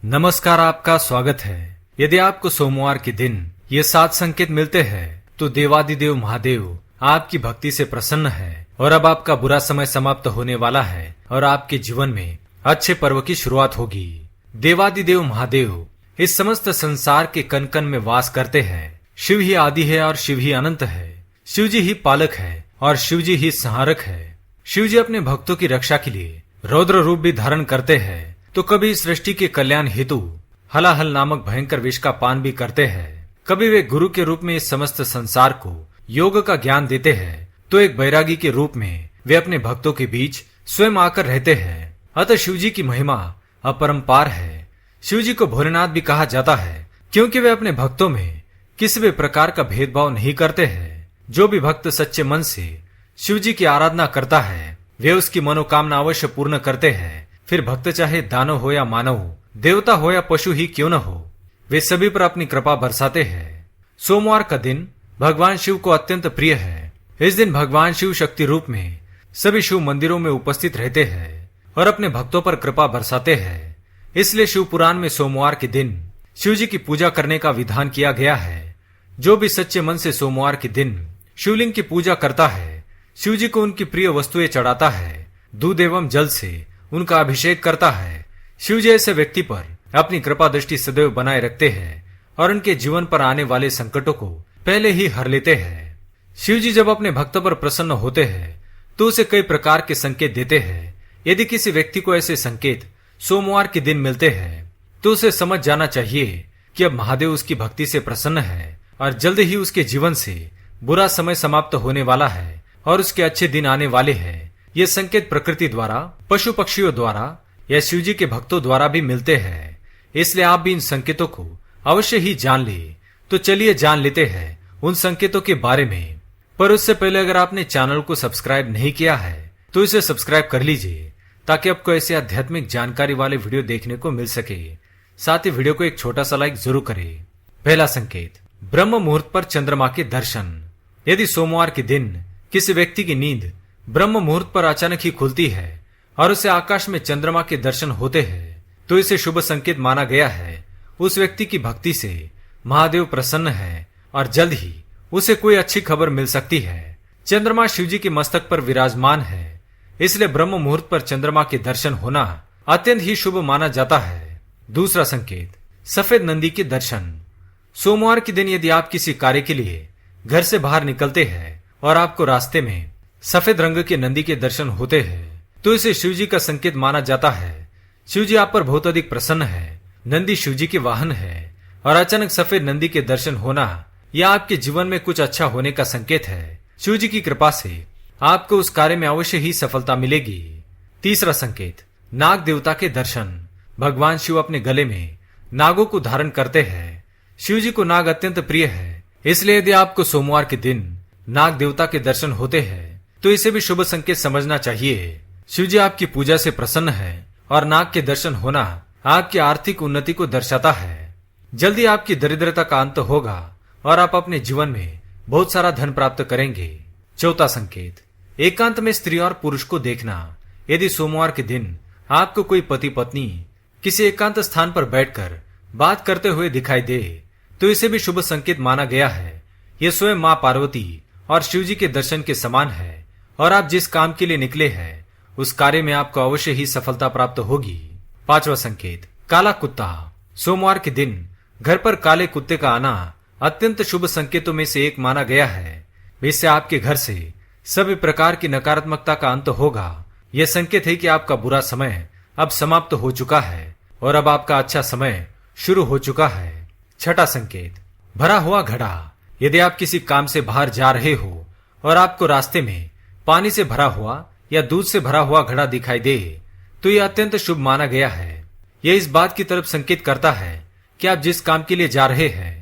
नमस्कार, आपका स्वागत है। यदि आपको सोमवार के दिन ये 7 संकेत मिलते हैं तो देवादिदेव महादेव आपकी भक्ति से प्रसन्न है और अब आपका बुरा समय समाप्त होने वाला है और आपके जीवन में अच्छे पर्व की शुरुआत होगी। देवादिदेव महादेव इस समस्त संसार के कण कण में वास करते हैं। शिव ही आदि है और शिव ही अनंत है। शिव जी ही पालक है और शिव जी ही संहारक है। शिव जी अपने भक्तों की रक्षा के लिए रौद्र रूप भी धारण करते हैं तो कभी सृष्टि के कल्याण हेतु हलाहल नामक भयंकर विष का पान भी करते हैं। कभी वे गुरु के रूप में इस समस्त संसार को योग का ज्ञान देते हैं तो एक बैरागी के रूप में वे अपने भक्तों के बीच स्वयं आकर रहते हैं। अतः शिव जी की महिमा अपरंपार है। शिव जी को भोलेनाथ भी कहा जाता है क्योंकि वे अपने भक्तों में किसी भी प्रकार का भेदभाव नहीं करते हैं। जो भी भक्त सच्चे मन से शिव जी की आराधना करता है वे उसकी मनोकामना अवश्य पूर्ण करते हैं। फिर भक्त चाहे दानव हो या मानव, देवता हो या पशु ही क्यों न हो, वे सभी पर अपनी कृपा बरसाते हैं। सोमवार का दिन भगवान शिव को अत्यंत प्रिय है। इस दिन भगवान शिव शक्ति रूप में सभी शिव मंदिरों में उपस्थित रहते हैं और अपने भक्तों पर कृपा बरसाते हैं। इसलिए शिव पुराण में सोमवार के दिन शिव जी की पूजा करने का विधान किया गया है। जो भी सच्चे मन से सोमवार के दिन शिवलिंग की पूजा करता है, शिव जी को उनकी प्रिय वस्तुएं चढ़ाता है, दूध एवं जल से उनका अभिषेक करता है, शिव जी ऐसे व्यक्ति पर अपनी कृपा दृष्टि सदैव बनाए रखते हैं और उनके जीवन पर आने वाले संकटों को पहले ही हर लेते हैं। शिव जी जब अपने भक्त पर प्रसन्न होते हैं तो उसे कई प्रकार के संकेत देते हैं। यदि किसी व्यक्ति को ऐसे संकेत सोमवार के दिन मिलते हैं तो उसे समझ जाना चाहिए कि अब महादेव उसकी भक्ति से प्रसन्न है और जल्द ही उसके जीवन से बुरा समय समाप्त होने वाला है और उसके अच्छे दिन आने वाले हैं। ये संकेत प्रकृति द्वारा, पशु पक्षियों द्वारा या शिव जी के भक्तों द्वारा भी मिलते हैं। इसलिए आप भी इन संकेतों को अवश्य ही जान ले। तो चलिए जान लेते हैं उन संकेतों के बारे में। पर उससे पहले अगर आपने चैनल को सब्सक्राइब नहीं किया है तो इसे सब्सक्राइब कर लीजिए ताकि आपको ऐसे आध्यात्मिक जानकारी वाले वीडियो देखने को मिल सके। साथ ही वीडियो को एक छोटा सा लाइक जरूर करें। पहला संकेत, ब्रह्म मुहूर्त पर चंद्रमा के दर्शन। यदि सोमवार के दिन किसी व्यक्ति की नींद ब्रह्म मुहूर्त पर अचानक ही खुलती है और उसे आकाश में चंद्रमा के दर्शन होते हैं तो इसे शुभ संकेत माना गया है। उस व्यक्ति की भक्ति से महादेव प्रसन्न है और जल्द ही उसे कोई अच्छी खबर मिल सकती है। चंद्रमा शिव जी के मस्तक पर विराजमान है, इसलिए ब्रह्म मुहूर्त पर चंद्रमा के दर्शन होना अत्यंत ही शुभ माना जाता है। दूसरा संकेत, सफेद नंदी के दर्शन। सोमवार के दिन यदि आप किसी कार्य के लिए घर से बाहर निकलते हैं और आपको रास्ते में सफेद रंग के नंदी के दर्शन होते हैं तो इसे शिव जी का संकेत माना जाता है। शिव जी आप पर बहुत अधिक प्रसन्न है। नंदी शिव जी के वाहन है और अचानक सफेद नंदी के दर्शन होना यह आपके जीवन में कुछ अच्छा होने का संकेत है। शिव जी की कृपा से आपको उस कार्य में अवश्य ही सफलता मिलेगी। तीसरा संकेत, नाग देवता के दर्शन। भगवान शिव अपने गले में नागों को धारण करते हैं। शिव जी को नाग अत्यंत प्रिय है, इसलिए यदि आपको सोमवार के दिन नाग देवता के दर्शन होते हैं तो इसे भी शुभ संकेत समझना चाहिए। शिव जी आपकी पूजा से प्रसन्न है और नाग के दर्शन होना आपकी आर्थिक उन्नति को दर्शाता है। जल्दी आपकी दरिद्रता का अंत होगा और आप अपने जीवन में बहुत सारा धन प्राप्त करेंगे। चौथा संकेत, एकांत में स्त्री और पुरुष को देखना। यदि सोमवार के दिन आपको कोई पति पत्नी किसी एकांत स्थान पर बैठकर बात करते हुए दिखाई दे तो इसे भी शुभ संकेत माना गया है। यह स्वयं मां पार्वती और शिव जी के दर्शन के समान है और आप जिस काम के लिए निकले हैं उस कार्य में आपको अवश्य ही सफलता प्राप्त होगी। पांचवा संकेत, काला कुत्ता। सोमवार के दिन घर पर काले कुत्ते का आना अत्यंत शुभ संकेतों में से एक माना गया है। इससे आपके घर से सभी प्रकार की नकारात्मकता का अंत होगा। यह संकेत है कि आपका बुरा समय अब समाप्त हो चुका है और अब आपका अच्छा समय शुरू हो चुका है। छठा संकेत, भरा हुआ घड़ा। यदि आप किसी काम से बाहर जा रहे हो और आपको रास्ते में पानी से भरा हुआ या दूध से भरा हुआ घड़ा दिखाई दे तो यह अत्यंत शुभ माना गया है। यह इस बात की तरफ संकेत करता है कि आप जिस काम के लिए जा रहे हैं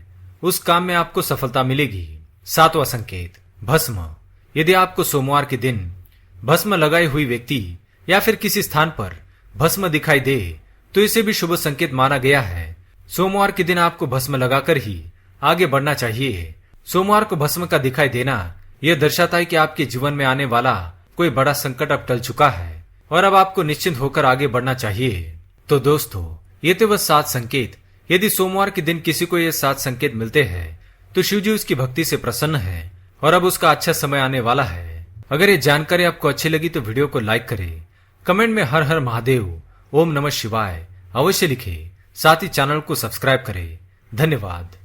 उस काम में आपको सफलता मिलेगी। सातवां संकेत, भस्म। यदि आपको सोमवार के दिन भस्म लगाई हुई व्यक्ति या फिर किसी स्थान पर भस्म दिखाई दे तो इसे भी शुभ संकेत माना गया है। सोमवार के दिन आपको भस्म लगाकर ही आगे बढ़ना चाहिए। सोमवार को भस्म का दिखाई देना यह दर्शाता है कि आपके जीवन में आने वाला कोई बड़ा संकट अब टल चुका है और अब आपको निश्चिंत होकर आगे बढ़ना चाहिए। तो दोस्तों, ये थे वह 7 संकेत। यदि सोमवार के दिन किसी को ये 7 संकेत मिलते हैं तो शिव जी उसकी भक्ति से प्रसन्न है और अब उसका अच्छा समय आने वाला है। अगर ये जानकारी आपको अच्छी लगी तो वीडियो को लाइक करें, कमेंट में हर हर महादेव, ओम नमः शिवाय अवश्य लिखें, साथ ही चैनल को सब्सक्राइब करें। धन्यवाद।